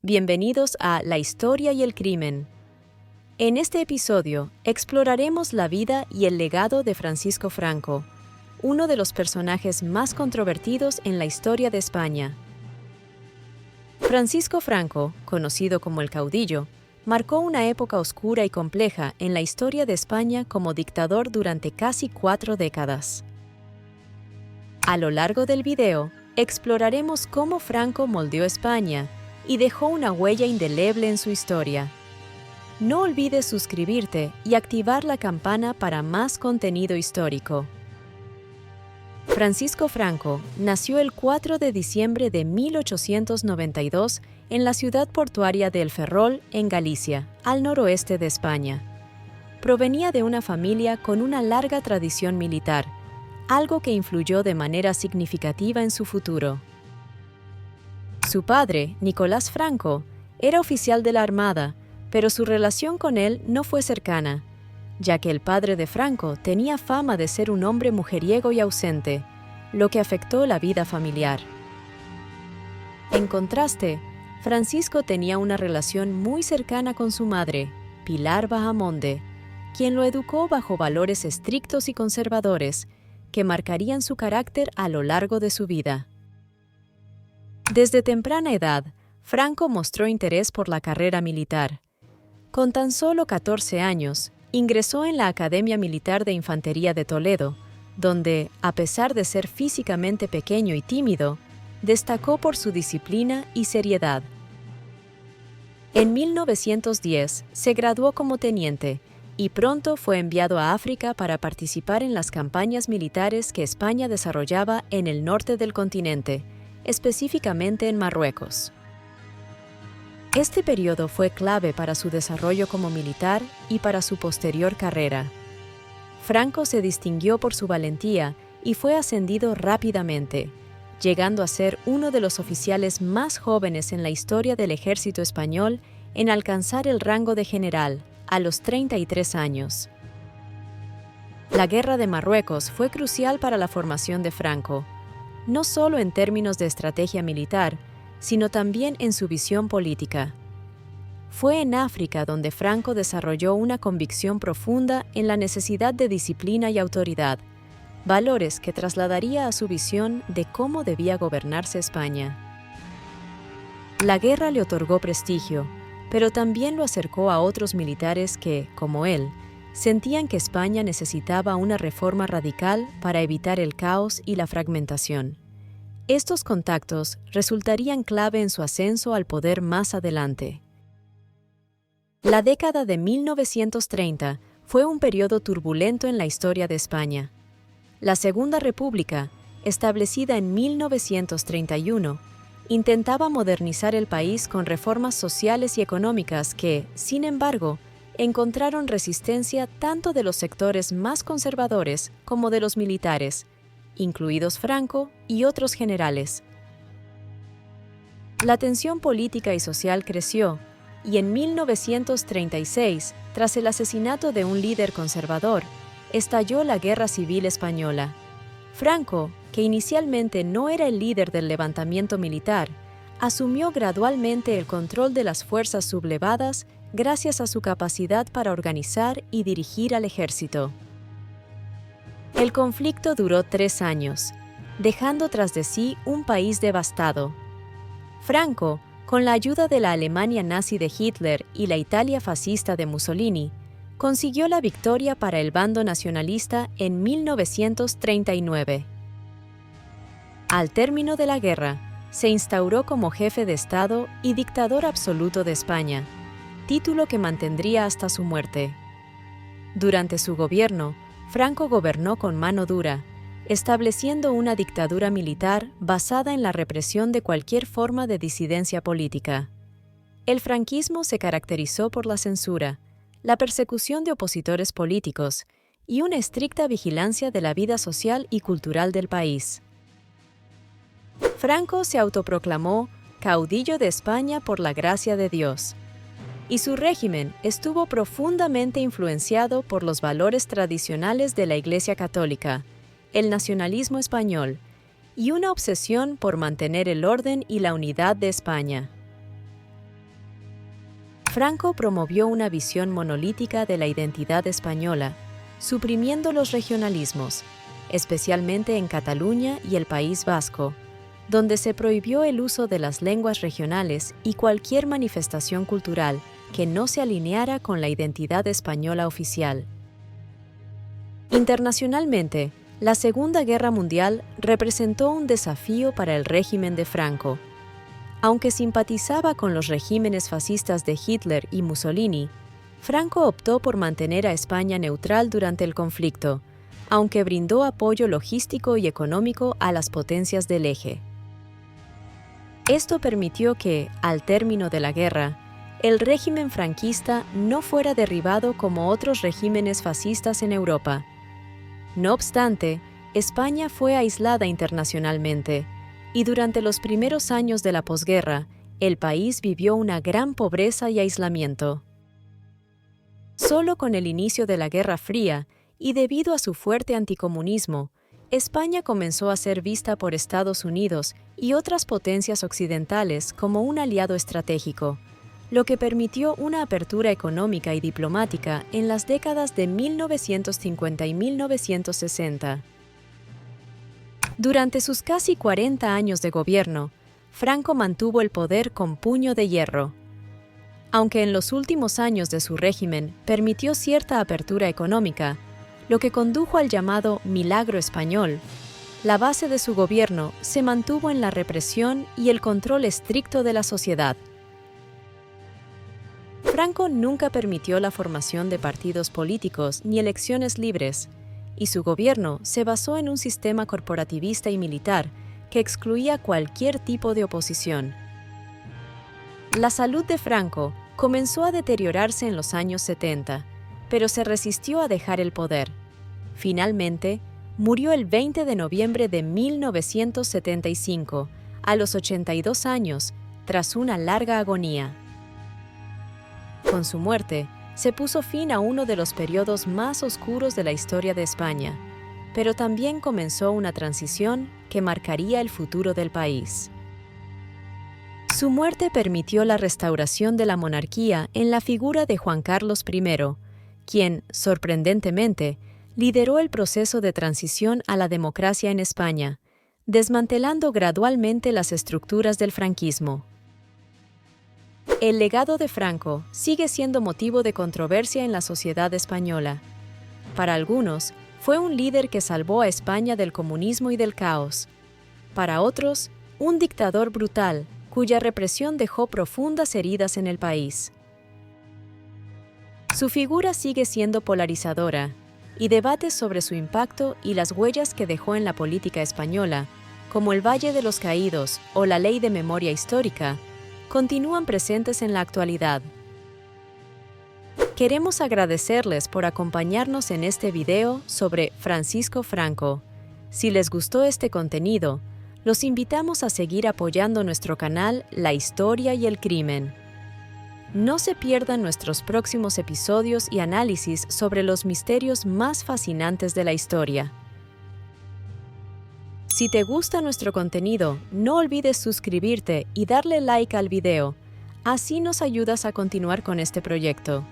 Bienvenidos a La Historia y el Crimen. En este episodio exploraremos la vida y el legado de Francisco Franco, uno de los personajes más controvertidos en la historia de España. Francisco Franco, conocido como el Caudillo, marcó una época oscura y compleja en la historia de España como dictador durante casi 4 décadas. A lo largo del video, exploraremos cómo Franco moldeó España y dejó una huella indeleble en su historia. No olvides suscribirte y activar la campana para más contenido histórico. Francisco Franco nació el 4 de diciembre de 1892 en la ciudad portuaria de El Ferrol, en Galicia, al noroeste de España. Provenía de una familia con una larga tradición militar, algo que influyó de manera significativa en su futuro. Su padre, Nicolás Franco, era oficial de la Armada, pero su relación con él no fue cercana, ya que el padre de Franco tenía fama de ser un hombre mujeriego y ausente, lo que afectó la vida familiar. En contraste, Francisco tenía una relación muy cercana con su madre, Pilar Bahamonde, quien lo educó bajo valores estrictos y conservadores que marcarían su carácter a lo largo de su vida. Desde temprana edad, Franco mostró interés por la carrera militar. Con tan solo 14 años, ingresó en la Academia Militar de Infantería de Toledo, donde, a pesar de ser físicamente pequeño y tímido, destacó por su disciplina y seriedad. En 1910 se graduó como teniente y pronto fue enviado a África para participar en las campañas militares que España desarrollaba en el norte del continente, específicamente en Marruecos. Este periodo fue clave para su desarrollo como militar y para su posterior carrera. Franco se distinguió por su valentía y fue ascendido rápidamente, llegando a ser uno de los oficiales más jóvenes en la historia del ejército español en alcanzar el rango de general a los 33 años. La Guerra de Marruecos fue crucial para la formación de Franco, no solo en términos de estrategia militar, sino también en su visión política. Fue en África donde Franco desarrolló una convicción profunda en la necesidad de disciplina y autoridad, valores que trasladaría a su visión de cómo debía gobernarse España. La guerra le otorgó prestigio, pero también lo acercó a otros militares que, como él, sentían que España necesitaba una reforma radical para evitar el caos y la fragmentación. Estos contactos resultarían clave en su ascenso al poder más adelante. La década de 1930 fue un periodo turbulento en la historia de España. La Segunda República, establecida en 1931, intentaba modernizar el país con reformas sociales y económicas que, sin embargo, encontraron resistencia tanto de los sectores más conservadores como de los militares, incluidos Franco y otros generales. La tensión política y social creció, y en 1936, tras el asesinato de un líder conservador, estalló la Guerra Civil Española. Franco, que inicialmente no era el líder del levantamiento militar, asumió gradualmente el control de las fuerzas sublevadas gracias a su capacidad para organizar y dirigir al ejército. El conflicto duró 3 años, dejando tras de sí un país devastado. Franco, con la ayuda de la Alemania nazi de Hitler y la Italia fascista de Mussolini, consiguió la victoria para el bando nacionalista en 1939. Al término de la guerra, se instauró como jefe de Estado y dictador absoluto de España, título que mantendría hasta su muerte. Durante su gobierno, Franco gobernó con mano dura, estableciendo una dictadura militar basada en la represión de cualquier forma de disidencia política. El franquismo se caracterizó por la censura, la persecución de opositores políticos y una estricta vigilancia de la vida social y cultural del país. Franco se autoproclamó caudillo de España por la gracia de Dios, y su régimen estuvo profundamente influenciado por los valores tradicionales de la Iglesia Católica, el nacionalismo español y una obsesión por mantener el orden y la unidad de España. Franco promovió una visión monolítica de la identidad española, suprimiendo los regionalismos, especialmente en Cataluña y el País Vasco, donde se prohibió el uso de las lenguas regionales y cualquier manifestación cultural que no se alineara con la identidad española oficial. Internacionalmente, la Segunda Guerra Mundial representó un desafío para el régimen de Franco. Aunque simpatizaba con los regímenes fascistas de Hitler y Mussolini, Franco optó por mantener a España neutral durante el conflicto, aunque brindó apoyo logístico y económico a las potencias del eje. Esto permitió que, al término de la guerra, el régimen franquista no fuera derribado como otros regímenes fascistas en Europa. No obstante, España fue aislada internacionalmente, y durante los primeros años de la posguerra, el país vivió una gran pobreza y aislamiento. Solo con el inicio de la Guerra Fría, y debido a su fuerte anticomunismo, España comenzó a ser vista por Estados Unidos y otras potencias occidentales como un aliado estratégico, lo que permitió una apertura económica y diplomática en las décadas de 1950 y 1960. Durante sus casi 40 años de gobierno, Franco mantuvo el poder con puño de hierro. Aunque en los últimos años de su régimen permitió cierta apertura económica, lo que condujo al llamado Milagro Español, la base de su gobierno se mantuvo en la represión y el control estricto de la sociedad. Franco nunca permitió la formación de partidos políticos ni elecciones libres, y su gobierno se basó en un sistema corporativista y militar que excluía cualquier tipo de oposición. La salud de Franco comenzó a deteriorarse en los años 70, pero se resistió a dejar el poder. Finalmente, murió el 20 de noviembre de 1975, a los 82 años, tras una larga agonía. Con su muerte, se puso fin a uno de los periodos más oscuros de la historia de España, pero también comenzó una transición que marcaría el futuro del país. Su muerte permitió la restauración de la monarquía en la figura de Juan Carlos I, quien, sorprendentemente, lideró el proceso de transición a la democracia en España, desmantelando gradualmente las estructuras del franquismo. El legado de Franco sigue siendo motivo de controversia en la sociedad española. Para algunos, fue un líder que salvó a España del comunismo y del caos. Para otros, un dictador brutal, cuya represión dejó profundas heridas en el país. Su figura sigue siendo polarizadora, y debates sobre su impacto y las huellas que dejó en la política española, como el Valle de los Caídos o la Ley de Memoria Histórica, continúan presentes en la actualidad. Queremos agradecerles por acompañarnos en este video sobre Francisco Franco. Si les gustó este contenido, los invitamos a seguir apoyando nuestro canal La Historia y el Crimen. No se pierdan nuestros próximos episodios y análisis sobre los misterios más fascinantes de la historia. Si te gusta nuestro contenido, no olvides suscribirte y darle like al video. Así nos ayudas a continuar con este proyecto.